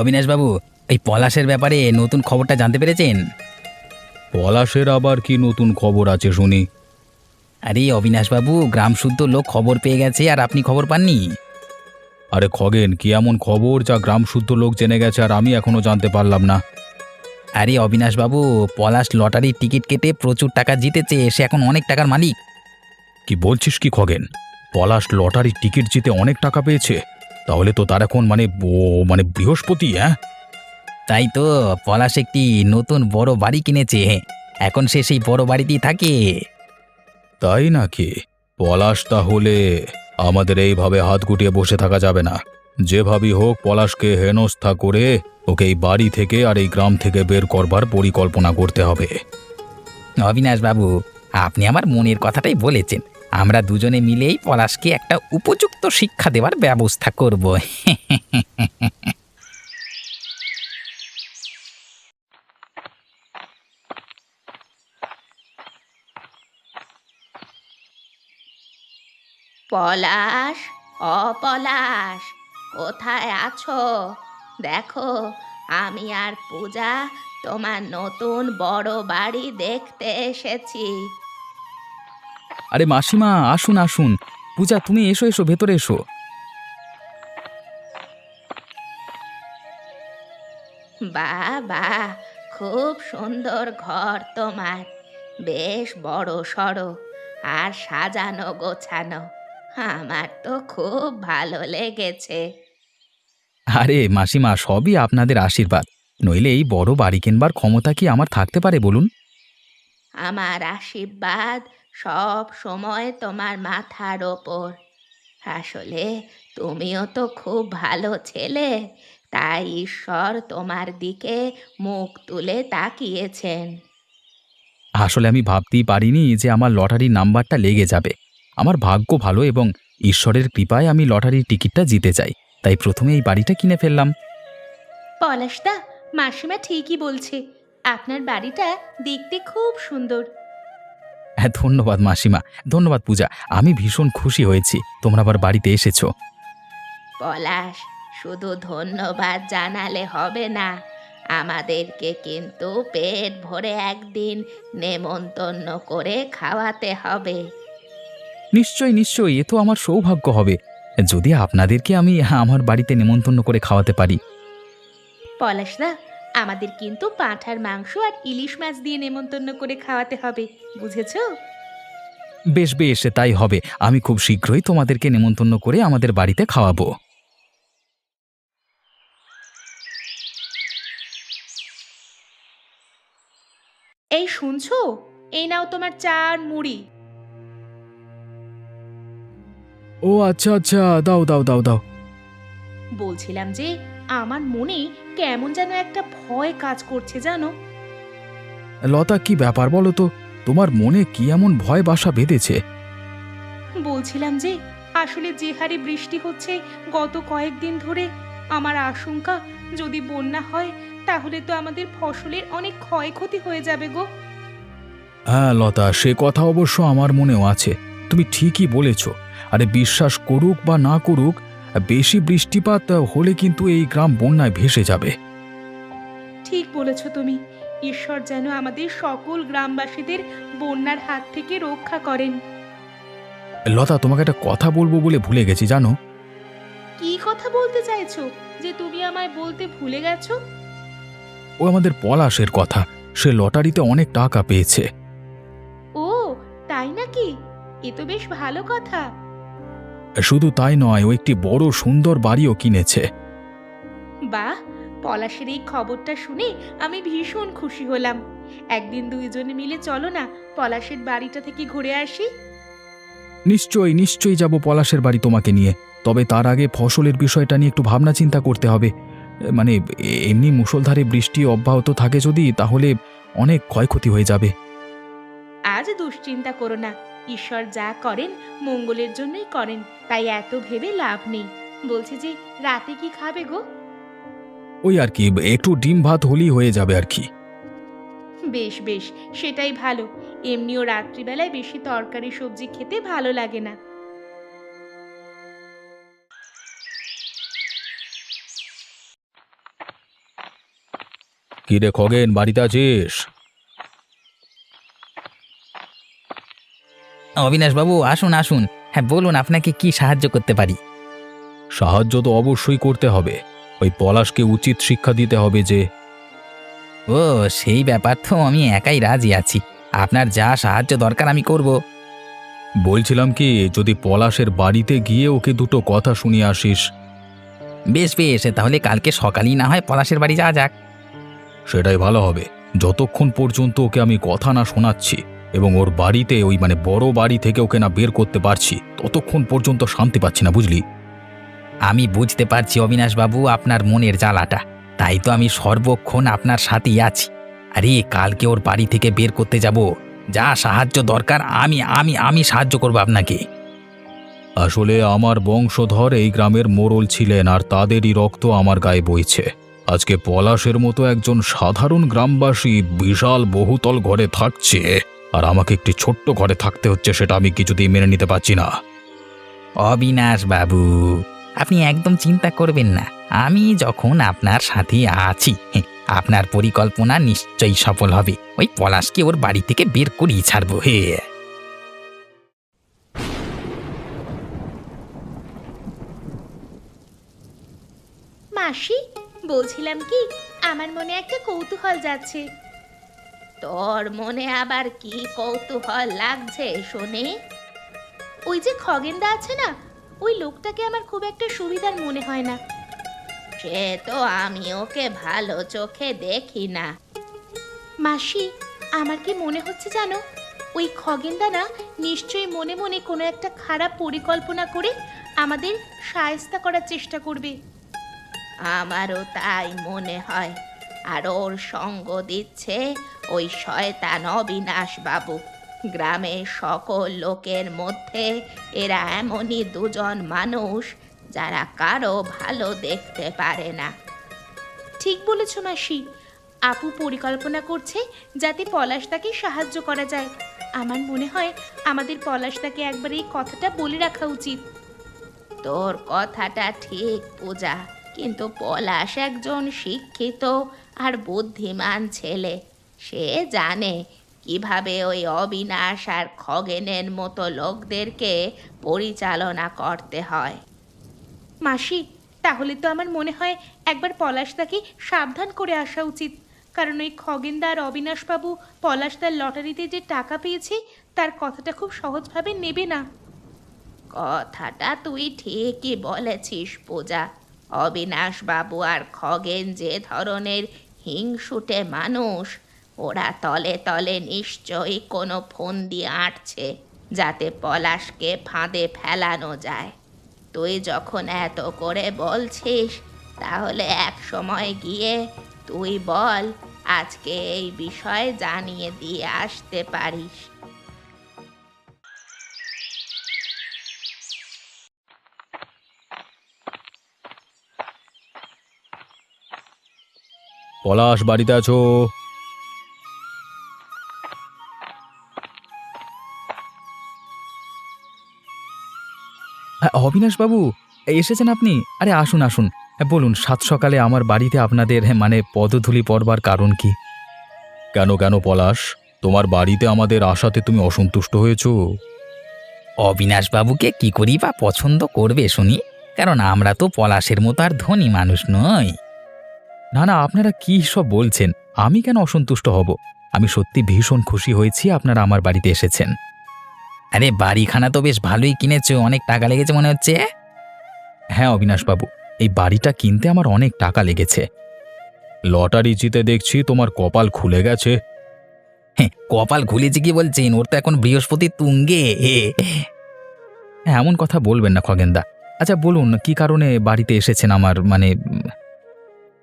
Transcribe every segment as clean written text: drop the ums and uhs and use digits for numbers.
অবিনাশবাবু, এই পলাশের ব্যাপারে নতুন খবরটা জানতে পেরেছেন? পলাশের আবার কি নতুন খবর আছে শুনি? আরে অবিনাশবাবু, গ্রাম শুদ্ধ লোক খবর পেয়ে গেছে আর আপনি খবর পাননি। আরে খগেন, কি এমন খবর যা গ্রাম শুদ্ধ লোক জেনে গেছে আর আমি এখনো জানতে পারলাম না? আরে অবিনাশবাবু, পলাশ লটারির টিকিট কেটে প্রচুর টাকা জিতেছে, সে এখন অনেক টাকার মালিক। কি বলছিস কি খগেন? পলাশ লটারির টিকিট জিতে অনেক টাকা পেয়েছে? তাহলে তো তার এখন মানে বৃহস্পতি, হ্যাঁ? তাই তো, পলাশ একটি নতুন বড় বাড়ি কিনেছে। এখন সে সেই বড় বাড়িতেই থাকে। তাই নাকি? পলাশ তাহলে আমাদের এইভাবে হাত গুটিয়ে বসে থাকা যাবে না। যেভাবেই হোক পলাশকে হেনস্থা করে ওকে এই বাড়ি থেকে আর এই গ্রাম থেকে বের করবার পরিকল্পনা করতে হবে। অবিনাশবাবু, আপনি আমার মনের কথাটাই বলেছেন। আমরা দুজনে মিলেই পলাশকে একটা উপযুক্ত শিক্ষা দেওয়ার ব্যবস্থা করব। পলাশ, অপলাশ, কোথায় আছো? দেখো, আমি আর পূজা তোমার নতুন বড় বাড়ি দেখতে এসেছি। আরে মাসিমা, আসুন আসুন। পূজা, তুমি এসো এসো, ভেতরে এসো। বাহ বাহ, খুব সুন্দর ঘর তোমার, বেশ বড় সড়ো আর সাজানো গোছানো। আমার তো খুব ভালো লেগেছে। আরে মাসিমা, সবই আপনাদের আশীর্বাদ। নইলে এই বড় বাড়ি কিনবার ক্ষমতা কি আমার থাকতে পারে বলুন? আমার আশীর্বাদ সব সময় তোমার মাথার ওপর। আসলে তুমিও তো খুব ভালো ছেলে, তাই ঈশ্বর তোমার দিকে মুখ তুলে তাকিয়েছেন। আসলে আমি ভাবতেই পারিনি যে আমার লটারির নাম্বারটা লেগে যাবে। আমার ভাগ্য ভালো এবং ঈশ্বরের কৃপায় আমি লটারির টিকিটটা জিতে যাই। তাই প্রথমে এই বাড়িটা কিনে ফেললাম। পলাশদা, মাসিমা ঠিকই বলছে, আপনার বাড়িটা দেখতে খুব সুন্দর। হ্যাঁ, ধন্যবাদ মাসিমা। ধন্যবাদ পূজা। আমি ভীষণ খুশি হয়েছি তোমরা আবার বাড়িতে এসেছো। পলাশ, শুধু ধন্যবাদ জানালে হবে না, আমাদেরকে কিন্তু পেট ভরে একদিন নেমন্তন্ন করে খাওয়াতে হবে। নিশ্চয়ই নিশ্চয়ই, এ তো আমার সৌভাগ্য হবে যদি আপনাদেরকে আমি আমার বাড়িতে নেমন্তন্ন করে খাওয়াতে পারি। পলাশদা, আমাদের কিন্তু পাঁঠার মাংস আর ইলিশ মাছ দিয়ে নেমন্তন্ন করে খাওয়াতে হবে, বুঝেছো? বেশ বেশ, তাই হবে। আমি খুব শীঘ্রই তোমাদেরকে নেমন্তন্ন করে আমাদের বাড়িতে খাওয়াবো। এই শুনছো, এই নাও তোমার চা আর মুড়ি। ও আচ্ছা আচ্ছা, দাও দাও দাও দাও। বলছিলাম যে আমার মনে কেমন যেন একটা ভয় কাজ করছে, জানো? লতা, কি ব্যাপার বলো তো? তোমার মনে কি এমন ভয় বাসা বেঁধেছে? বলছিলাম যে আসলে যে হারে বৃষ্টি হচ্ছে গত কয়েকদিন ধরে, আমার আশঙ্কা যদি বন্যা হয় তাহলে তো আমাদের ফসলের অনেক ক্ষয়ক্ষতি হয়ে যাবে গো। হ্যাঁ লতা, সে কথা অবশ্য আমার মনেও আছে। তুমি ঠিকই বলেছ। আরে বিশ্বাস করুক বা না করুক, বেশি বৃষ্টিপাত হলে কিন্তু এই গ্রাম বন্যায় ভেসে যাবে। ঠিক বলেছ তুমি, ঈশ্বর যেন আমাদের সকল গ্রামবাসীদের বন্যার হাত থেকে রক্ষা করেন। লতা, তোমাকে একটা কথা বলবো বলে ভুলে গেছি জানো। কি কথা বলতে চাইছো যে তুমি আমায় বলতে ভুলে গেছো? ও আমাদের পলাশের কথা। সে লটারিতে অনেক টাকা পেয়েছে। ও, তাই নাকি? এ তো বেশ ভালো কথা। শুধু তাই নয়, ও একটি বড় সুন্দর বাড়িও কিনেছে। বাহ, পলাশের এই খবরটা শুনে আমি ভীষণ খুশি হলাম। একদিন দুইজনে মিলে চলো না, পলাশের বাড়িটা থেকে ঘুরে আসি। নিশ্চয়ই নিশ্চয়ই যাব পলাশের বাড়ি তোমাকে নিয়ে। তবে তার আগে ফসলের বিষয়টা নিয়ে একটু ভাবনা চিন্তা করতে হবে। মানে এমনি মুষলধারে বৃষ্টি অব্যাহত থাকে যদি, তাহলে অনেক ক্ষয়ক্ষতি হয়ে যাবে। আজ দুশ্চিন্তা করো না, ঈশ্বর যা করেন মঙ্গলের জন্যই করেন, তাই এত ভেবে লাভ নেই। বলছি যে রাতে কি খাবে গো? ওই আর কি, একটু ডিম ভাত হলেই হয়ে যাবে আর কি। বেশ বেশ, সেটাই ভালো। এমনিও রাত্রিবেলায় বেশি তরকারি সবজি খেতে ভালো লাগে না। কি রে খগেন, বাড়িতে আছিস? অবিনাশবাবু আসুন আসুন। হ্যাঁ বলুন, আপনাকে কি সাহায্য করতে পারি? সাহায্য তো অবশ্যই করতে হবে। ওই পলাশকে উচিত শিক্ষা দিতে হবে যে ও সেই ব্যাপার তো আমি একাই রাজি আছি। আপনার যা সাহায্য দরকার আমি করব। বলছিলাম কি, যদি পলাশের বাড়িতে গিয়ে ওকে দুটো কথা শুনিয়ে আসিস। বেশ বেশ, তাহলে কালকে সকালেই না হয় পলাশের বাড়ি যাওয়া যাক। সেটাই ভালো হবে। যতক্ষণ পর্যন্ত ওকে আমি কথা না শোনাচ্ছি এবং ওর বাড়িতে ওই বড় বাড়ি থেকে ওকে না বের করতে পারছি, ততক্ষণ পর্যন্ত শান্তি পাচ্ছি না, বুঝলি? আমি বুঝতে পারছি অবিনাশবাবু আপনার মনের জ্বালাটা, তাই তো আমি সর্বক্ষণ আপনার সাথেই আছি। আরে কালকে ওর বাড়ি থেকে বের করতে যাব, যা সাহায্য দরকার আমি আমি আমি সাহায্য করব আপনাকে। আসলে আমার বংশধর এই গ্রামের মোড়ল ছিলেন, আর তাদেরই রক্ত আমার গায়ে বইছে। আজকে পলাশের মতো একজন সাধারণ গ্রামবাসী বিশাল বহুতল ঘরে থাকছে, আর আমাকে একটি ছোট্ট ঘরে থাকতে হচ্ছে, সেটা আমি কিছুতেই মেনে নিতে পারছি না। অবিনাশবাবু আপনি একদম চিন্তা করবেন না, আমি যখন আপনার সাথে আছি আপনার পরিকল্পনা নিশ্চয়ই সফল হবে। ওই পলাশকে ওর বাড়ি থেকে বের করিয়ে ছাড়বো। হে মাসি, বলছিলাম কি, আমার মনে একটা কৌতূহল যাচ্ছে। তোর মনে আবার কি কৌতূহল লাগছে শুনি? ওই যে খগেনদা আছে না, ওই লোকটাকে আমার খুব একটা সুবিধার মনে হয় না। সে তো আমি ওকে ভালো চোখে দেখি না। মাসি, আমার কি মনে হচ্ছে জানো, ওই খগেনদা না নিশ্চয়ই মনে মনে কোনো একটা খারাপ পরিকল্পনা করে আমাদের শায়েস্তা করার চেষ্টা করবে। আমারও তাই মনে হয়। আর ওর সঙ্গ দিচ্ছে ওই শয়তান অবিনাশ বাবু। গ্রামের সকল লোকের মধ্যে এরা এমনই দুজন মানুষ যারা কারো ভালো দেখতে পারে না। ঠিক বলেছ মাসি। আপু পরিকল্পনা করছে যাতে পলাশদাকে সাহায্য করা যায়। আমার মনে হয় আমাদের পলাশদাকে একবার এই কথাটা বলে রাখা উচিত। তোর কথাটা ঠিক পূজা, কিন্তু পলাশ একজন শিক্ষিত আর বুদ্ধিমান ছেলে। সে জানে কিভাবে ওই অবিনাশ আর খগেনের মতো লোকদেরকে পরিচালনা করতে হয়। মাসি, তাহলে তো আমার মনে হয় একবার পলাশদাকে সাবধান করে আসা উচিত, কারণ ওই খগেনদা আর অবিনাশবাবু পলাশদার লটারিতে যে টাকা পেয়েছে তার কথাটা খুব সহজভাবে নেবে না। কথাটা তুই ঠিকই বলেছিস পূজা। অবিনাশবাবু আর খগেন যে ধরনের হিংসুটে মানুষ, ওরা তলে তলে নিশ্চয়ই কোনো ফন্দি আঁটছে যাতে পলাশকে ফাঁদে ফেলানো যায়। তুই যখন এত করে বলছিস, তাহলে এক সময় গিয়ে তুই বল আজকে এই বিষয়ে জানিয়ে দিয়ে আসতে পারিস। পলাশ, বাড়িতে আছো? অবিনাশবাবু, এসেছেন আপনি? আরে আসুন আসুন। বলুন, সাত সকালে আমার বাড়িতে আপনাদের পদধূলি পড়বার কারণ কি? কেন কেন পলাশ, তোমার বাড়িতে আমাদের আশাতে তুমি অসন্তুষ্ট হয়েছো? অবিনাশবাবুকে কি করি বা পছন্দ করবে শুনি, কারণ আমরা তো পলাশের মতো আর ধনী মানুষ নই। না না, আপনারা কি সব বলছেন? আমি কেন অসন্তুষ্ট হব? আমি সত্যি ভীষণ খুশি হয়েছি আপনারা আমার বাড়িতে এসেছেন। আরে বাড়িখানা তো বেশ ভালোই কিনেছো, অনেক টাকা লেগেছে মনে হচ্ছে। হ্যাঁ অবিনাশবাবু, এই বাড়িটা কিনতে আমার অনেক টাকা লেগেছে। লটারি জিতে দেখছি তোমার কপাল খুলে গেছে। হ্যাঁ, কপাল খুলেছে কি বলছেন? ওর তো এখন বৃহস্পতি তুঙ্গে। এমন কথা বলবেন না খগেনদা। আচ্ছা বলুন, কি কারণে বাড়িতে এসেছেন আমার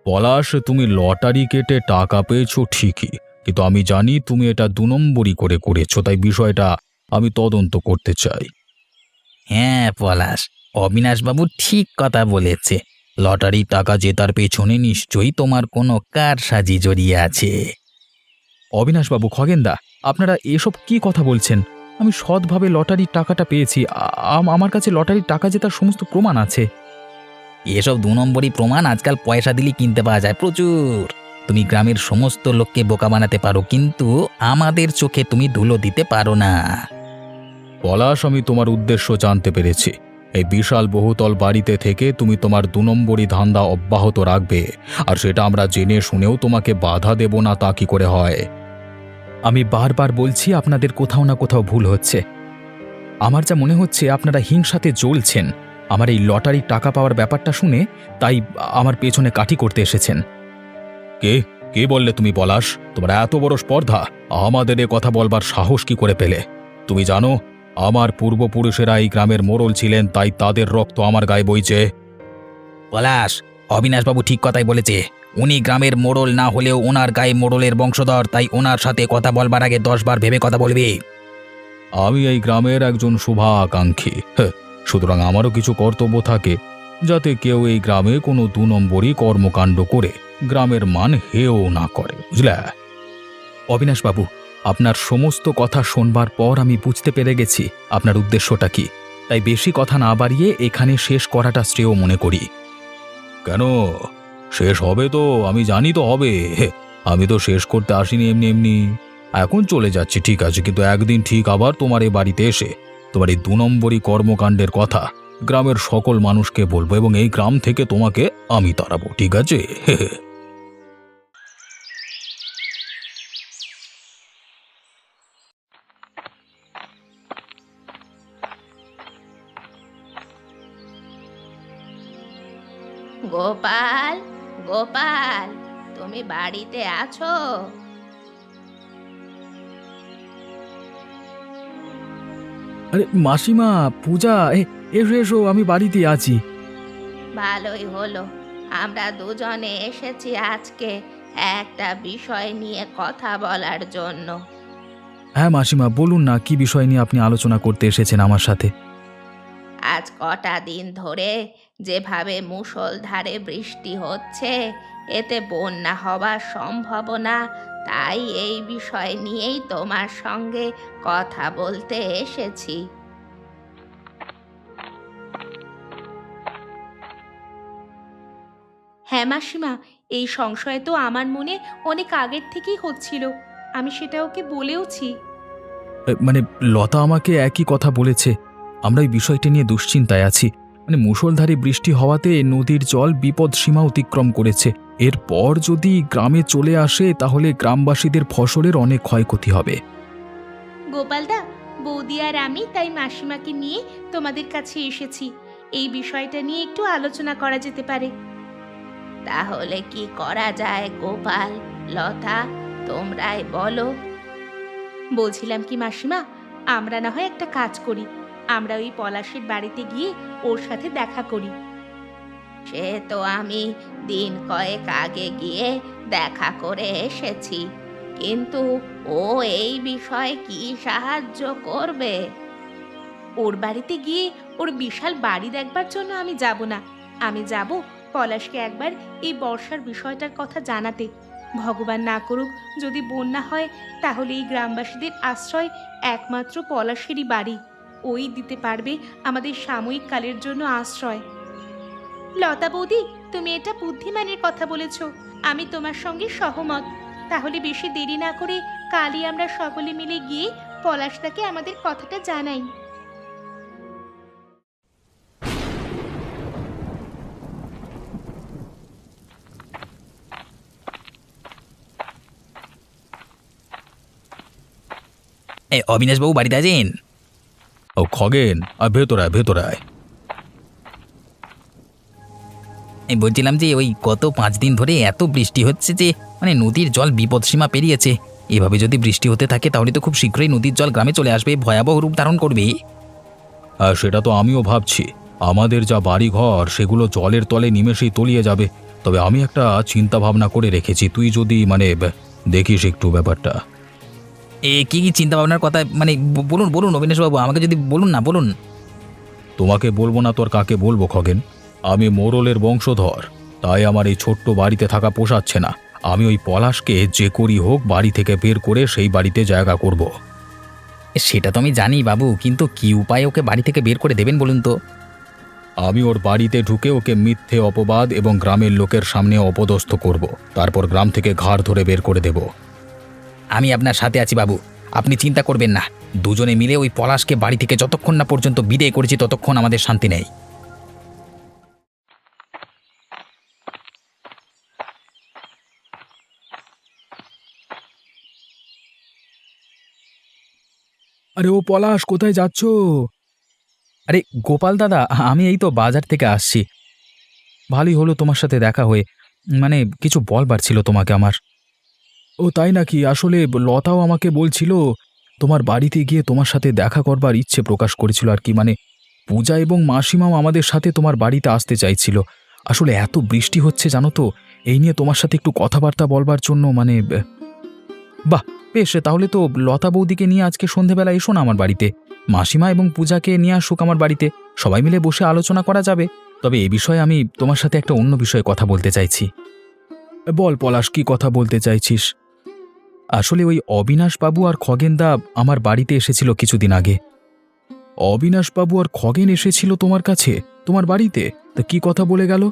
পলাশ, তুমি লটারি কেটে টাকা পেয়েছো ঠিকই, কিন্তু আমি জানি তুমি এটা 2 নম্বরই করে করেছো, তাই বিষয়টা আমি তদন্ত করতে চাই। হ্যাঁ পলাশ, অবিনাশবাবু ঠিক কথা বলেছে। লটারির টাকা জেতার পেছনে নিশ্চয়ই তোমার কোনো কারসাজি জড়িয়ে আছে। অবিনাশবাবু, খগেনদা, আপনারা এসব কি কথা বলছেন? আমি সৎভাবে লটারির টাকাটা পেয়েছি। আমার কাছে লটারির টাকা জেতার সমস্ত প্রমাণ আছে। এসব 2 নম্বরই প্রমাণ আজকাল পয়সা দিলে কিনতে পাওয়া যায় প্রচুর। তুমি গ্রামের সমস্ত লোককে বোকা বানাতে পারো, কিন্তু আমাদের চোখে তুমি ধুলো দিতে পারো না। পলাশ, আমি তোমার উদ্দেশ্য জানতে পেরেছি। এই বিশাল বহুতল বাড়িতে থেকে তুমি তোমার 2 নম্বরই ধান্দা অব্যাহত রাখবে, আর সেটা আমরা জেনে শুনেও তোমাকে বাধা দেব না, তা কি করে হয়? আমি বারবার বলছি আপনাদের কোথাও না কোথাও ভুল হচ্ছে। আমার যা মনে হচ্ছে আপনারা হিংসাতে জ্বলছেন। আমার এই লটারির টাকা পাওয়ার ব্যাপারটা শুনে তাই আমার পেছনে কাঠি করতে এসেছেন। কে কে বললে তুমি পলাশ? তোমার এত বড় স্পর্ধা! আমাদের এ কথা বলবার সাহস কি করে পেলে? তুমি জানো আমার পূর্বপুরুষেরা এই গ্রামের মোড়ল ছিলেন, তাই তাদের রক্ত আমার গায়ে বইছে। পলাশ, অবিনাশবাবু ঠিক কথাই বলেছে। উনি গ্রামের মোড়ল না হলেও ওনার গায়ে মোড়লের বংশধর, তাই ওনার সাথে কথা বলবার আগে 10 বার ভেবে কথা বলবে। আমি এই গ্রামের একজন শুভাকাঙ্ক্ষী, সুতরাং আমারও কিছু কর্তব্য থাকে, যাতে কেউ এই গ্রামে কোনো 2 নম্বরই কর্মকাণ্ড করে গ্রামের মান হেও না করে, বুঝলে? অবিনাশবাবু, আপনার সমস্ত কথা শোনবার পর আমি বুঝতে পেরে গেছি আপনার উদ্দেশ্যটা কি। তাই বেশি কথা না বাড়িয়ে এখানে শেষ করাটা শ্রেয় মনে করি। কেন? শেষ হবে তো, আমি জানি তো হবে। আমি তো শেষ করতে আসিনি এমনি এমনি। এখন চলে যাচ্ছি, ঠিক আছে, কিন্তু একদিন ঠিক আবার তোমার এই বাড়িতে এসে তোমার এই 2 নম্বরই কর্মকাণ্ডের কথা গ্রামের সকল মানুষকে বলবো, এবং এই গ্রাম থেকে তোমাকে আমি তাড়াবো, ঠিক আছে? গোপাল, গোপাল, তুমি বাড়িতে আছো? আরে মাসিমা, পূজা, এসো এসো, আমি বাড়িতে আছি। ভালোই হলো, আমরা দুজনে এসেছি আজকে একটা বিষয় নিয়ে কথা বলার জন্য। হ্যাঁ মাসিমা, বলুন না, কি বিষয় নিয়ে আপনি আলোচনা করতে এসেছেন আমার সাথে? আজ কটা দিন ধরে যেভাবে মুষলধারে বৃষ্টি হচ্ছে, এতে বন্যা হবার সম্ভাবনা, তাই এই বিষয় নিয়েই তোমার সঙ্গে কথা বলতে এসেছি। হ্যাঁ মাসিমা, এই সংশয় তো আমার মনে অনেক আগের থেকেই হচ্ছিল। আমি সেটা ওকে বলেওছি। মানে লতা আমাকে একই কথা বলেছে। আমরা এই বিষয়টি নিয়ে দুশ্চিন্তায় আছি। মানে মুষলধারে বৃষ্টি হওয়াতে নদীর জল বিপদ সীমা অতিক্রম করেছে। এরপর যদি গ্রামে চলে আসে তাহলে গ্রামবাসীদের ফসলের অনেক ক্ষয়ক্ষতি হবে। গোপালদা, বৌদি আর আমি তাই মাসিমাকে নিয়ে তোমাদের কাছে এসেছি। এই বিষয়টা নিয়ে একটু আলোচনা করা যেতে পারে। তাহলে কি করা যায় গোপাল, লতা, তোমরাই বলো। বলছিলাম কি মাসিমা, আমরা না হয় একটা কাজ করি, আমরা ওই পলাশের বাড়িতে গিয়ে ওর সাথে দেখা করি। সে তো আমি দিন কয়েক আগে গিয়ে দেখা করে এসেছি, কিন্তু ও এই বিষয়ে কি সাহায্য করবে? ওর বাড়িতে গিয়ে ওর বিশাল বাড়ি দেখবার জন্য আমি যাব না। আমি যাব পলাশকে একবার এই বর্ষার বিষয়টার কথা জানাতে। ভগবান না করুক যদি বন্যা হয়, তাহলে এই গ্রামবাসীদের আশ্রয় একমাত্র পলাশেরই বাড়ি। ওই দিতে পারবে আমাদের সাময়িক কালের জন্য আশ্রয়। লতা বৌদি, তুমি এটা বুদ্ধিমানের কথা বলেছ, আমি তোমার সঙ্গে সহমত। তাহলে বেশি দেরি না করে কালই আমরা সকলে মিলে গিয়ে পলাশদাকে আমাদের কথাটা জানাই। অবিনাশবাবু বাড়িতে আছেন? ও খগেন, আর ভেতরে আয়, ভেতরে আয়। বলছিলাম যে ওই গত 5 দিন ধরে এত বৃষ্টি হচ্ছে যে মানে নদীর জল বিপদসীমা পেরিয়েছে। এভাবে যদি বৃষ্টি হতে থাকে তাহলে তো খুব শীঘ্রই নদীর জল গ্রামে চলে আসবে, ভয়াবহ রূপ ধারণ করবে। আর সেটা তো আমিও ভাবছি। আমাদের যা বাড়ি ঘর সেগুলো জলের তলে নিমেষেই তলিয়ে যাবে। তবে আমি একটা চিন্তা ভাবনা করে রেখেছি, তুই যদি দেখিস একটু ব্যাপারটা। কি কি চিন্তা ভাবনার কথা, মানে বলুন বলুন অবিনাশবাবু, আমাকে যদি বলুন না, বলুন। তোমাকে বলবো না তোর কাকে বলবো খগেন? আমি মোড়লের বংশধর, তাই আমার এই ছোট্ট বাড়িতে থাকা পোষাচ্ছে না। আমি ওই পলাশকে যে করি হোক বাড়ি থেকে বের করে সেই বাড়িতে জায়গা করব। সেটা তো আমি জানি বাবু, কিন্তু কি উপায়ে ওকে বাড়ি থেকে বের করে দেবেন বলুন তো? আমি ওর বাড়িতে ঢুকে ওকে মিথ্যে অপবাদ এবং গ্রামের লোকের সামনে অপদস্থ করব। তারপর গ্রাম থেকে ঘাড় ধরে বের করে দেব। আমি আপনার সাথে আছি বাবু, আপনি চিন্তা করবেন না। দুজনে মিলে ওই পলাশকে বাড়ি থেকে যতক্ষণ না পর্যন্ত বিদায় করেছি ততক্ষণ আমাদের শান্তি নেই। আরে ও পলাশ, কোথায় যাচ্ছ? আরে গোপাল দাদা, আমি এই তো বাজার থেকে আসছি। ভালোই হলো তোমার সাথে দেখা হয়ে। মানে কিছু বলবার ছিল তোমাকে আমার। ও তাই নাকি? আসলে লতাও আমাকে বলছিল তোমার বাড়িতে গিয়ে তোমার সাথে দেখা করবার ইচ্ছে প্রকাশ করেছিল আর কি। মানে পূজা এবং মাসিমাও আমাদের সাথে তোমার বাড়িতে আসতে চাইছিল। আসলে এত বৃষ্টি হচ্ছে জানো তো, এই নিয়ে তোমার সাথে একটু কথাবার্তা বলবার জন্য মানে বাহ, বেশ, তাহলে তো লতা বৌদিকে নিয়ে আজকে সন্ধেবেলা এসো না আমার বাড়িতে। মাসিমা এবং পূজাকে নিয়ে আসুক আমার বাড়িতে, সবাই মিলে বসে আলোচনা করা যাবে। তবে এ বিষয়ে আমি তোমার সাথে একটা অন্য বিষয়ে কথা বলতে চাইছি। বল পলাশ, কি কথা বলতে চাইছিস? আসলে ওই অবিনাশবাবু আর খগেনদা আমার বাড়িতে এসেছিল কিছুদিন আগে। অবিনাশবাবু আর খগেন এসেছিল তোমার কাছে, তোমার বাড়িতে? তা কি কথা বলে গেল?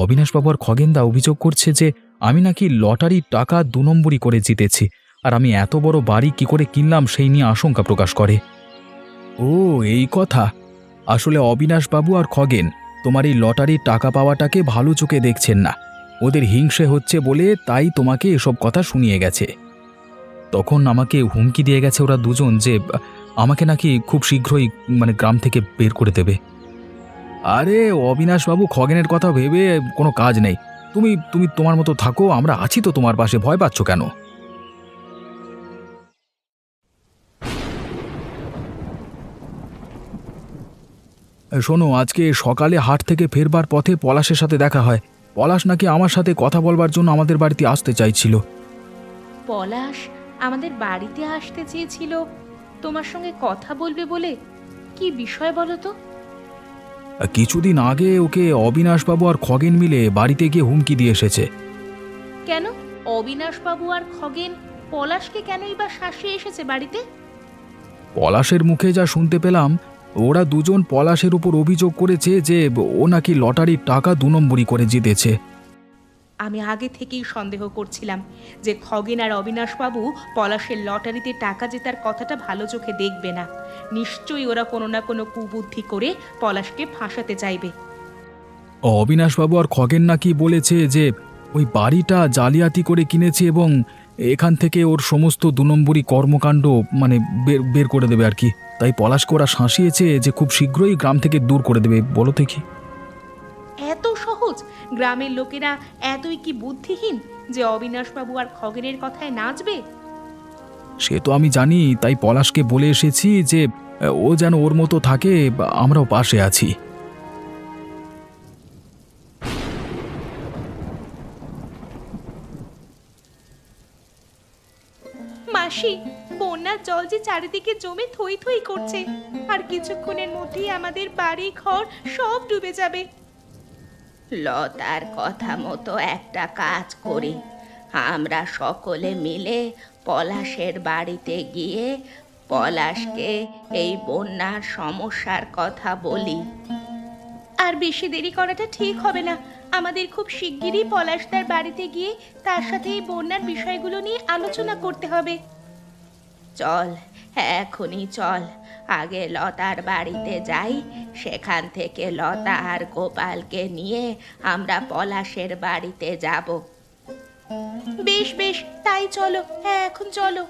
অবিনাশবাবু আর খগেনদা অভিযোগ করছে যে আমি নাকি লটারির টাকা 2 নম্বরই করে জিতেছি, আর আমি এত বড় বাড়ি কি করে কিনলাম সেই নিয়ে আশঙ্কা প্রকাশ করে। ও এই কথা। আসলে অবিনাশবাবু আর খগেন তোমার এই লটারির টাকা পাওয়াটাকে ভালো চোখে দেখছেন না। ওদের হিংসে হচ্ছে বলে তাই তোমাকে এসব কথা শুনিয়ে গেছে। তখন আমাকে হুমকি দিয়ে গেছে ওরা দুজন যে আমাকে নাকি খুব শীঘ্রই মানে গ্রাম থেকে বের করে দেবে। আরে অবিনাশবাবু খগেনের কথা ভেবে কোনো কাজ নেই। তুমি তুমি তোমার মতো থাকো, আমরা আছি তো তোমার পাশে, ভয় পাচ্ছ কেন? শোনো, আজকে সকালে হাট থেকে ফেরবার পথে পলাশের সাথে দেখা হয়। পলাশ নাকি আমার সাথে কথা বলবার জন্য আমাদের বাড়িতে আসতে চাইছিল। পলাশ আমাদের বাড়িতে আসতে চেয়েছিল তোমার সঙ্গে কথা বলবে বলে? কি বিষয় বলো তো? কিছুদিন আগে ওকে অবিনাশবাবু আর খগেন মিলে বাড়িতে গিয়ে হুমকি দিয়ে এসেছে। কেন অবিনাশবাবু আর খগেন পলাশকে কেনই বা শাসিয়ে এসেছে বাড়িতে? পলাশের মুখে যা শুনতে পেলাম, ওরা দুজন পলাশের উপর অভিযোগ করেছে যে ও নাকি লটারির টাকা 2 নম্বরই করে জিতেছে। আমি আগে থেকেই সন্দেহ করছিলাম যে খগেন আর অবিনাশবাবু পলাশের লটারিতে টাকা জেতার কথাটা ভালো চোখে দেখবে না। নিশ্চয়ই ওরা কোনো না কোনো কুবুদ্ধি করে পলাশকে ফাঁসাতে চাইবে। অবিনাশবাবু আর খগেন নাকি বলেছে যে ওই বাড়িটা জালিয়াতি করে কিনেছে এবং এখান থেকে ওর সমস্ত 2 নম্বরই কর্মকাণ্ড মানে বের করে দেবে আর কি। তাই পলাশকে ওরা শাসিয়েছে যে খুব শীঘ্রই গ্রাম থেকে দূর করে দেবে। বলো দেখি, এত সহজ? গ্রামের লোকেরা এতই কি বুদ্ধিহীন যে অবিনাশবাবু আর খগেনের কথায় নাচবে? সে তো আমি জানি, তাই পলাশকে বলে এসেছি যে ও যেন ওর মতো থাকে, আমরাও পাশে আছি। মাসি, বন্যার জল যে চারিদিকে জমে থই থই করছে, আর কিছুক্ষণের মধ্যেই আমাদের বাড়ি ঘর সব ডুবে যাবে। লতার কথা মতো একটা কাজ করি, আমরা সকলে মিলে পলাশের বাড়িতে গিয়ে পলাশকে এই বন্যার সমস্যার কথা বলি। আর বেশি দেরি করাটা ঠিক হবে না। আমাদের খুব শিগগিরই পলাশদার বাড়িতে গিয়ে তার সাথে এই বন্যার বিষয়গুলো নিয়ে আলোচনা করতে হবে। চল, এখনই চল, আগে লতার বাড়িতে যাই, সেখান থেকে লতা আর গোপালকে নিয়ে আমরা পলাশের বাড়িতে যাব। বেশ বেশ, তাই চলো। হ্যাঁ, এখন চলো।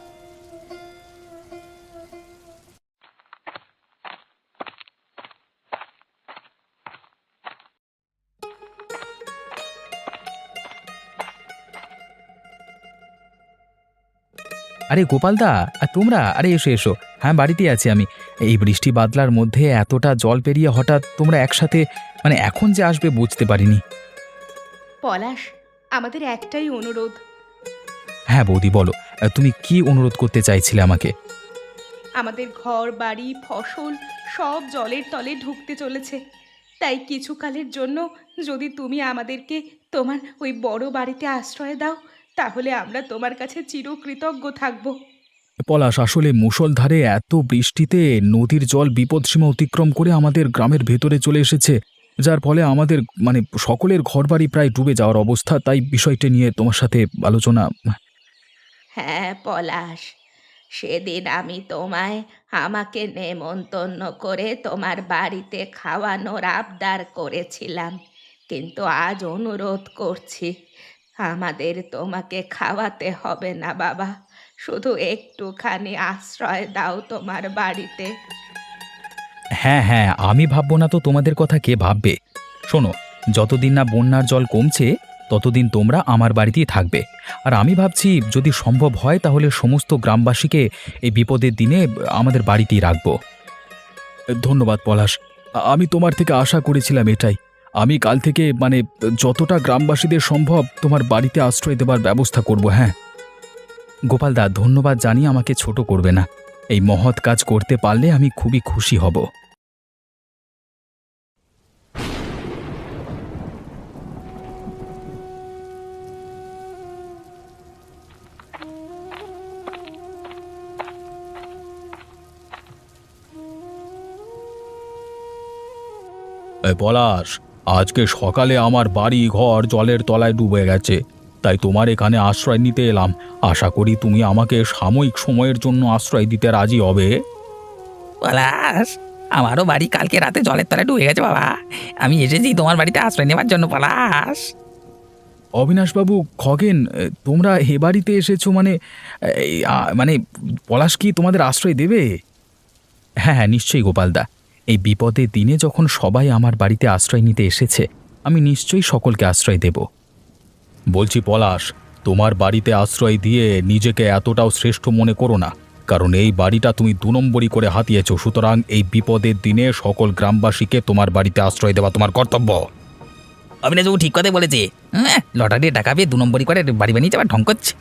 আরে গোপালদা, আর তোমরা? আরে এসো এসো, হ্যাঁ বাড়িতেই আছি আমি। এই বৃষ্টি বাদলার মধ্যে এতটা জল পেরিয়ে হঠাৎ তোমরা একসাথে মানে এখন যে আসবে বুঝতে পারিনি। পলাশ, আমাদের একটাই অনুরোধ। হ্যাঁ বৌদি বলো, তুমি কি অনুরোধ করতে চাইছিলে আমাকে? আমাদের ঘর বাড়ি ফসল সব জলের তলে ঢুকতে চলেছে। তাই কিছুকালের জন্য যদি তুমি আমাদেরকে তোমার ওই বড় বাড়িতে আশ্রয় দাও, তাহলে আমরা তোমার কাছে চিরকৃতজ্ঞ থাকব। পলাশ, আসলে মুষলধারে এত বৃষ্টিতে নদীর জল বিপদসীমা অতিক্রম করে আমাদের গ্রামের ভেতরে চলে এসেছে, যার ফলে আমাদের সকলের ঘরবাড়ি প্রায় ডুবে যাওয়ার অবস্থা। তাই বিষয়টা নিয়ে তোমার সাথে আলোচনা। হ্যাঁ পলাশ, সেদিন আমি তোমায় আমাকে নেমন্তন্ন করে তোমার বাড়িতে খাওয়ানোর আবদার করেছিলাম, কিন্তু আজ অনুরোধ করছি, আমাদের তোমাকে খাওয়াতে হবে না বাবা, শুধু একটুখানি আশ্রয় দাও তোমার বাড়িতে। হ্যাঁ হ্যাঁ, আমি ভাববো না তো তোমাদের কথা কে ভাববে? শোনো, যতদিন না বন্যার জল কমছে ততদিন তোমরা আমার বাড়িতেই থাকবে। আর আমি ভাবছি যদি সম্ভব হয় তাহলে সমস্ত গ্রামবাসীকে এই বিপদের দিনে আমাদের বাড়িতেই রাখবো। ধন্যবাদ পলাশ, আমি তোমার থেকে আশা করেছিলাম এটাই। আমি কাল থেকে যতটা গ্রামবাসীদের সম্ভব তোমার বাড়িতে আশ্রয় দেবার ব্যবস্থা করব। হ্যাঁ গোপালদা, ধন্যবাদ জানিয়ে আমাকে ছোট করবে না। এই মহৎ কাজ করতে পারলে আমি খুবই খুশি হব। পলাশ, আজকে সকালে আমার বাড়ি ঘর জলের তলায় ডুবে গেছে, তাই তোমার এখানে আশ্রয় নিতে এলাম। আশা করি তুমি আমাকে সাময়িক সময়ের জন্য আশ্রয় দিতে রাজি হবে। পলাশ, আমারও বাড়ি কালকে রাতে জলের তলায় ডুবে গেছে বাবা। আমি এসেছি তোমার বাড়িতে আশ্রয় নেওয়ার জন্য পলাশ। অবিনাশবাবু, খগেন, তোমরা এ বাড়িতে এসেছো পলাশ কি তোমাদের আশ্রয় দেবে? হ্যাঁ হ্যাঁ, নিশ্চয়ই গোপালদা। এই বিপদের দিনে যখন সবাই আমার বাড়িতে আশ্রয় নিতে এসেছে, আমি নিশ্চয়ই সকলকে আশ্রয় দেব। বলছি পলাশ, তোমার বাড়িতে আশ্রয় দিয়ে নিজেকে এতটাও শ্রেষ্ঠ মনে করো না, কারণ এই বাড়িটা তুমি 2 নম্বরই করে হাতিয়েছ। সুতরাং এই বিপদের দিনে সকল গ্রামবাসীকে তোমার বাড়িতে আশ্রয় দেওয়া তোমার কর্তব্য। অবিনাশবাবু ঠিক কথাই বলেছে। লটারি টাকা পেয়ে 2 নম্বরই করে বাড়ি বানিয়েছে, আবার ঢং করছে।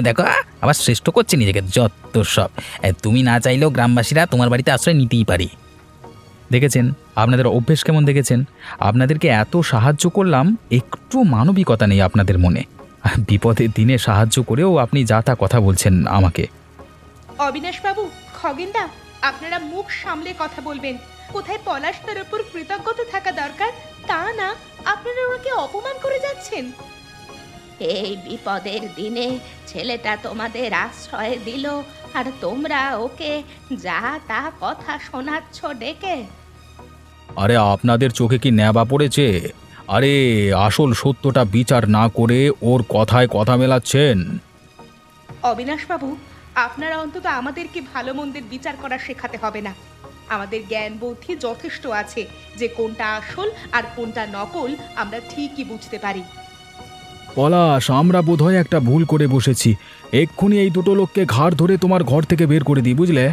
দেখো, আবার শ্রেষ্ঠ করছে নিজেকে, যত সব। তুমি না চাইলেও গ্রামবাসীরা তোমার বাড়িতে আশ্রয় নিতেই পারে। দেখেছেন আপনাদের অভ্যেস কেমন? দেখেছেন, আপনাদেরকে এত সাহায্য করলাম, একটু মানবিকতা নেই আপনাদের মনে। বিপদের দিনে সাহায্য করেও আপনি যা তা কথা বলছেন আমাকে। অবিনাশবাবু, খগেনদা, আপনারা মুখ সামলে কথা বলবেন। কোথায় পলাশ তার উপর কৃতজ্ঞতা থাকা দরকার, তা না আপনারা ওনাকে অপমান করে যাচ্ছেন। এই বিপদের দিনে ছেলেটা তোমাদের আশ্রয় দিল, আর তোমরা ওকে যা তা কথা শোনাচ্ছ ডেকে। আরে আপনাদের চোখে কি ন্যাবা পড়েছে? আরে আসল সত্যটা বিচার না করে ওর কথায় কথা মেলাচ্ছেন। অবিনাশবাবু, আপনারা অন্তত আমাদেরকে ভালো মন্দের বিচার করা শেখাতে হবে না। আমাদের জ্ঞান বুদ্ধি যথেষ্ট আছে যে কোনটা আসল আর কোনটা নকল আমরা ঠিকই বুঝতে পারি। পলাশ, আমরা বোধহয় একটা ভুল করে বসেছি। এক্ষুনি এই দুটো লোককে ঘাড় ধরে তোমার ঘর থেকে বের করে দিই, বুঝলে?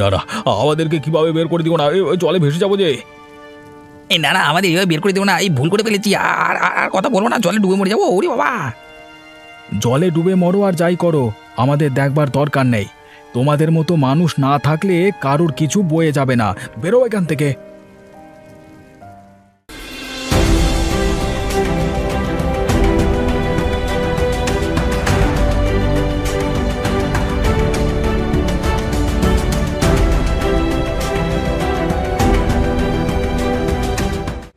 না না, আমাদেরকে কিভাবে বের করে দিও না, জলে ভেসে যাবো যে। না না, আমাদের এইভাবে বের করে দেবো না, এই ভুল করে ফেলেছি, আর আর কথা বলবো না, জলে ডুবে মরে যাবো। ওরে বাবা! জলে ডুবে মরো আর যাই করো, আমাদের দেখবার দরকার নেই। তোমাদের মতো মানুষ না থাকলে কারোর কিছু বয়ে যাবে না। বেরো এখান থেকে।